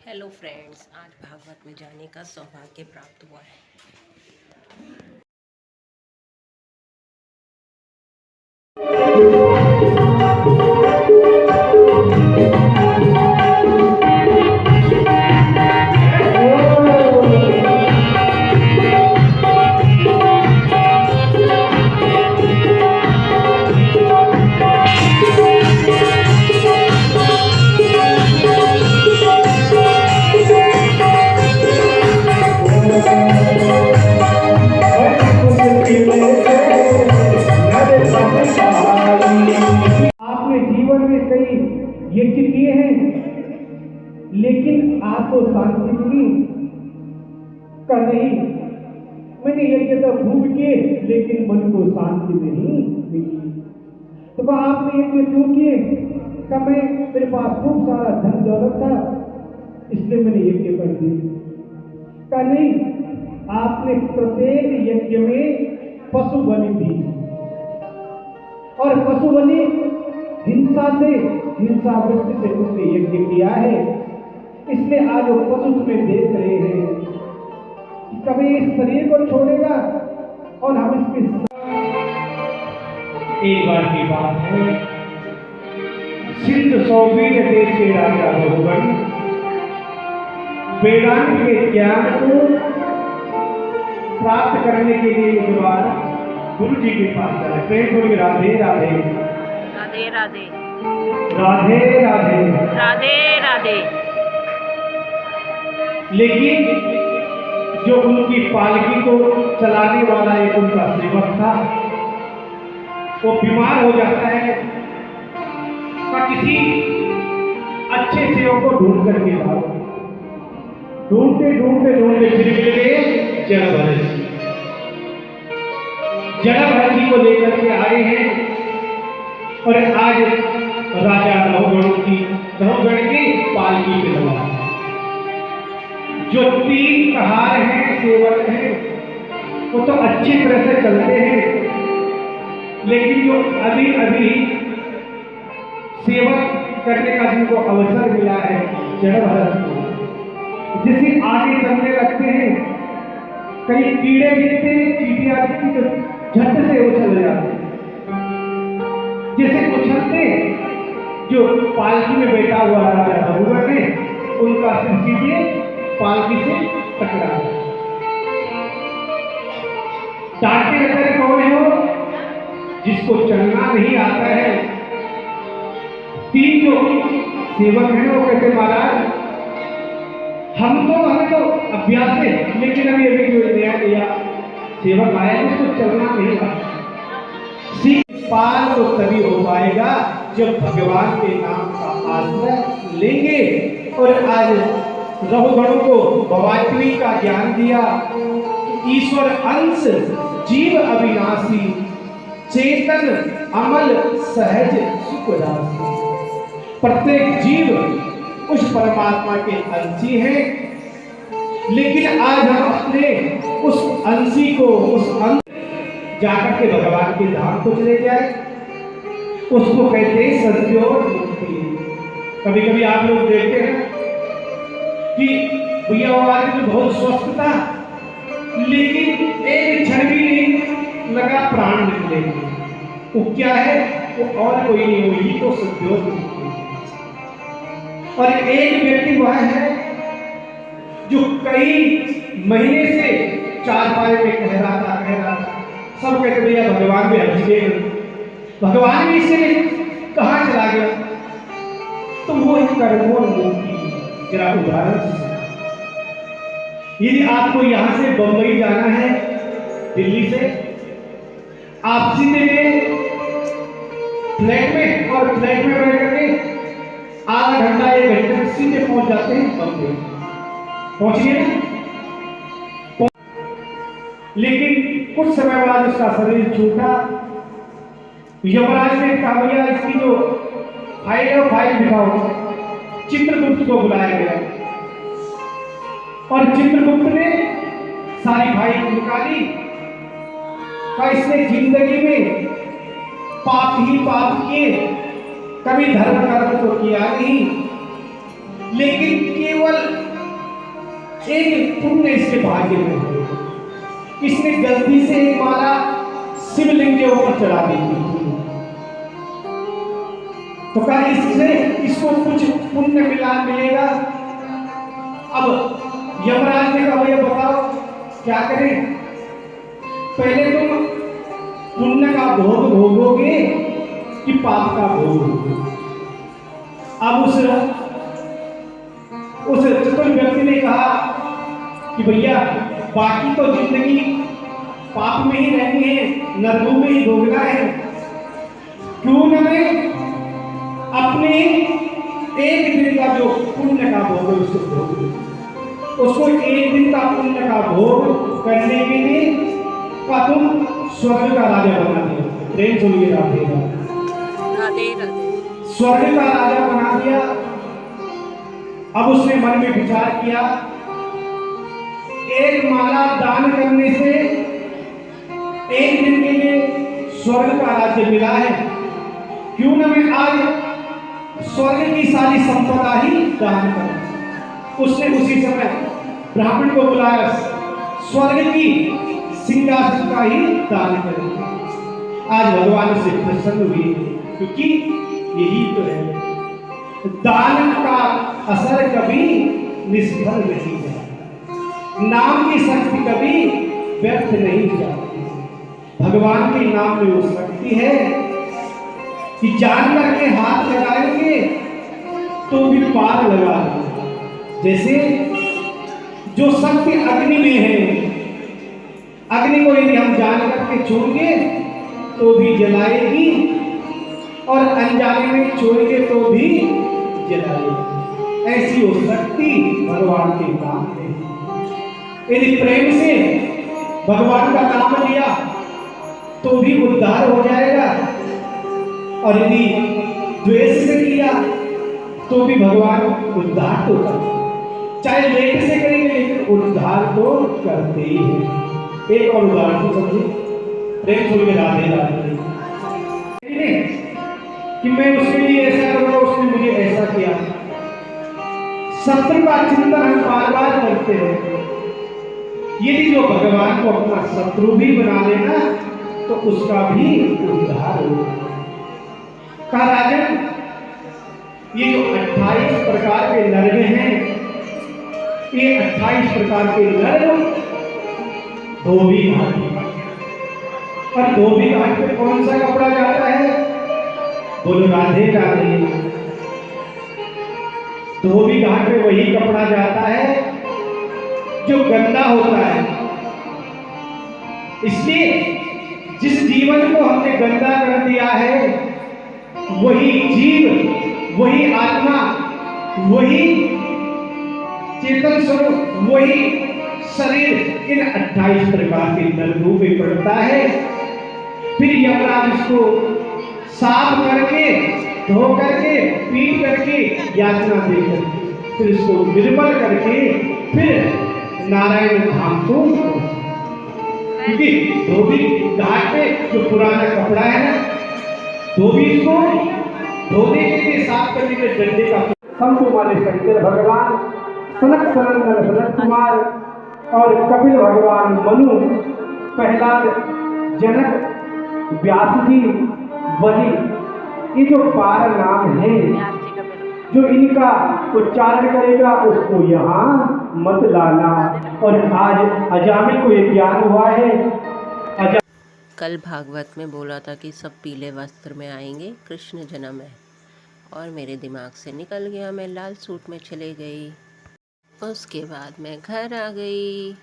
Hello friends, आज भागवत में जाने का सौभाग्य प्राप्त हुआ है। आपने जीवन में कई यज्ञ किए हैं, लेकिन आपको शांति मिली का नहीं। मैंने यज्ञ तो खूब किए, लेकिन मन को शांति नहीं मिली। तो कहा आपने यज्ञ क्यों किए? का मैं मेरे पास खूब सारा धन दौलत था, इसलिए मैंने यज्ञ कर दिए। का नहीं, आपने प्रत्येक यज्ञ में पशु बलि दी और पशु बलि हिंसा वृत्ति से तुमने यज्ञ किया है। इसलिए आज वो पशु तुम्हें देख रहे हैं कि कभी इस शरीर को छोड़ेगा और हम इसके एक बार की बात है, सिंध सौवीर देश के राजा रघुगण वेदांत के ज्ञान को प्राप्त करने के लिए एक बार गुरु जी के पास चले। प्रेम बोलिए राधे राधे राधे राधे राधे राधे राधे राधे। लेकिन जो उनकी पालकी को चलाने वाला एक उनका सेवक था, वो बीमार हो जाता है। का किसी अच्छे सेवक को ढूंढ करके लाओ। ढूंढते ढूंढते ढूंढते फिर मिल गए जड़भरत जी। जड़भरत जी को लेकर के आए हैं और आज राजा रघुगण की पालकी पे लगा। जो तीन प्रहार हैं, सेवक हैं, वो तो अच्छी तरह से चलते हैं, लेकिन जो अभी अभी सेवक करने का जिनको अवसर मिला है जड़भरत को, जिसे आगे चलने लगते हैं, कई कीड़े गिरते हैं, चींटियां गिरती तो झट से वो चले जाते हैं। जैसे उछलते जो पालकी में बैठा हुआ राजा रघुगण ने उनका सिर सीधे पालकी से टकरा। डांटे नजर कौन है वो? जिसको चलना नहीं आता है। तीन जो सेवक हैं वो कहते महाराज हमें तो अभ्यास है, लेकिन अभी जो नया सेवक आया है उसको चलना नहीं आता। पार तो तभी हो पाएगा जब भगवान के नाम का आश्रय लेंगे। और आज रघुगण को भवात्मी का ज्ञान दिया कि ईश्वर अंश जीव अविनाशी, चेतन अमल सहज सुखदासी। प्रत्येक जीव उस परमात्मा के अंशी हैं, लेकिन आज हम अपने उस अंशी को, उस अंश जाकर के भगवान के धाम को चले जाए, उसको कहते हैं संयोग मुक्ति। कभी कभी आप लोग देखते हैं कि भैया आदमी बहुत स्वस्थ था, लेकिन एक क्षण भी नहीं लगा प्राण निकले। वो क्या है? वो और कोई नहीं हुई तो संयोग मुक्ति। और एक व्यक्ति वह है जो कई महीने से चारपाई में कह रहा था, सब कहते भैया भगवान भी हंस गए, भगवान भी इससे कहाँ चला गया। तो वो एक कर्मोन्मुक्ति जरा उदाहरण से, यदि आपको यहाँ से बंबई जाना है दिल्ली से, आप सीधे फ्लाइट में और फ्लाइट में बैठ करके आधा घंटा 1 घंटे में सीधे पहुंच जाते हैं बंबई। पहुंचिए, लेकिन कुछ समय बाद उसका शरीर छूटा। यमराज ने कहा भैया इसकी जो फाइल है वो फाइल दिखाओ। चित्रगुप्त को बुलाया गया और चित्रगुप्त ने सारी फाइल निकाली। का इसने जिंदगी में पाप ही पाप किए, कभी धर्म कर्म तो किया नहीं, लेकिन केवल एक पुण्य इसके भाग्य में है। इसने गलती से एक माला शिवलिंग के ऊपर चढ़ा दी थी, तो कहा इससे इसको कुछ पुण्य मिलेगा। अब यमराज ने कहा भैया बताओ क्या करें, पहले तुम पुण्य का भोग भोगोगे कि पाप का भोग भोगोगे। अब उस चतुर व्यक्ति ने कहा कि भैया बाकी तो जिंदगी पाप में ही रहनी है, नरकों में ही भोगना है, क्यों न मैं अपने एक दिन का जो पुण्य का भोग है उसको भोग, उसको एक दिन का पुण्य का भोग करने के लिए का तुम स्वर्ग का राजा बना दिया। प्रेम सुनिए, राधे राधे राधे। स्वर्ग का राजा बना दिया। अब उसने मन में विचार किया, एक माला दान करने से एक दिन के लिए स्वर्ग का राज्य मिला है, क्यों न मैं आज स्वर्ग की सारी संपदा ही दान करूं। उसने उसी समय ब्राह्मण को बुलाया, स्वर्ग की सिंहासन का ही दान करें। आज भगवान से प्रसन्न हुए, क्योंकि यही तो है, दान का असर कभी निष्फल नहीं जाता, नाम की शक्ति कभी व्यर्थ नहीं जाती। भगवान के नाम में वो शक्ति है कि जान करके हाथ लगाएंगे तो भी पार लगा देंगे। जैसे जो शक्ति अग्नि में है, अग्नि को यदि हम जान करके छोड़ेंगे तो भी जलाएगी, और अनजाने में छोड़ेंगे तो भी जलाएगी। ऐसी वो शक्ति भगवान के नाम है। यदि प्रेम से भगवान का नाम लिया तो भी उद्धार हो जाएगा, और यदि द्वेष से किया तो भी भगवान उद्धार तो करते, चाहे लेट से करेंगे लेकिन उद्धार तो करते ही हैं। एक और उदाहरण तो समझिए, प्रेम सुनिए, राधे राधे। कि मैं उसके लिए ऐसा करूंगा, उसने मुझे ऐसा किया। शत्रु का चिंतन हम बार बार करते हैं। यदि जो भगवान को अपना शत्रु भी बना लेना तो उसका भी उद्धार होगा। कहा राजन, ये जो 28 प्रकार के नरक हैं, ये 28 प्रकार के नरक धोबी घाट, और धोबी घाट पे कौन सा कपड़ा जाता है? बोलो राधे राधे। धोबी घाट पे वही कपड़ा जाता है जो गंदा होता है। इसलिए जिस जीवन को हमने गंदा कर दिया है, वही जीव, वही आत्मा, वही चेतन स्वरूप, वही शरीर इन 28 प्रकार के नरकों में पड़ता है। फिर यमराज इसको साफ करके, धो करके, पीट करके, यातना दे करके, फिर इसको निर्मल करके फिर नारायण धाम को, क्योंकि धोबी घाट पे जो पुराना कपड़ा है ना, धोबी इसको धोने के लिए, साफ करने के लिए डंडे का संत माने शंकर भगवान, सनक सनंदन सनत कुमार और कपिल भगवान, मनु, प्रहलाद, जनक, व्यास जी, बलि, ये जो 12 नाम है, जो इनका उच्चारण करेगा उसको यहाँ मत लाना। और आज अजामिल को ये ज्ञान हुआ है। कल भागवत में बोला था कि सब पीले वस्त्र में आएंगे, कृष्ण जन्म है, और मेरे दिमाग से निकल गया, मैं लाल सूट में चले गई। उसके बाद मैं घर आ गई।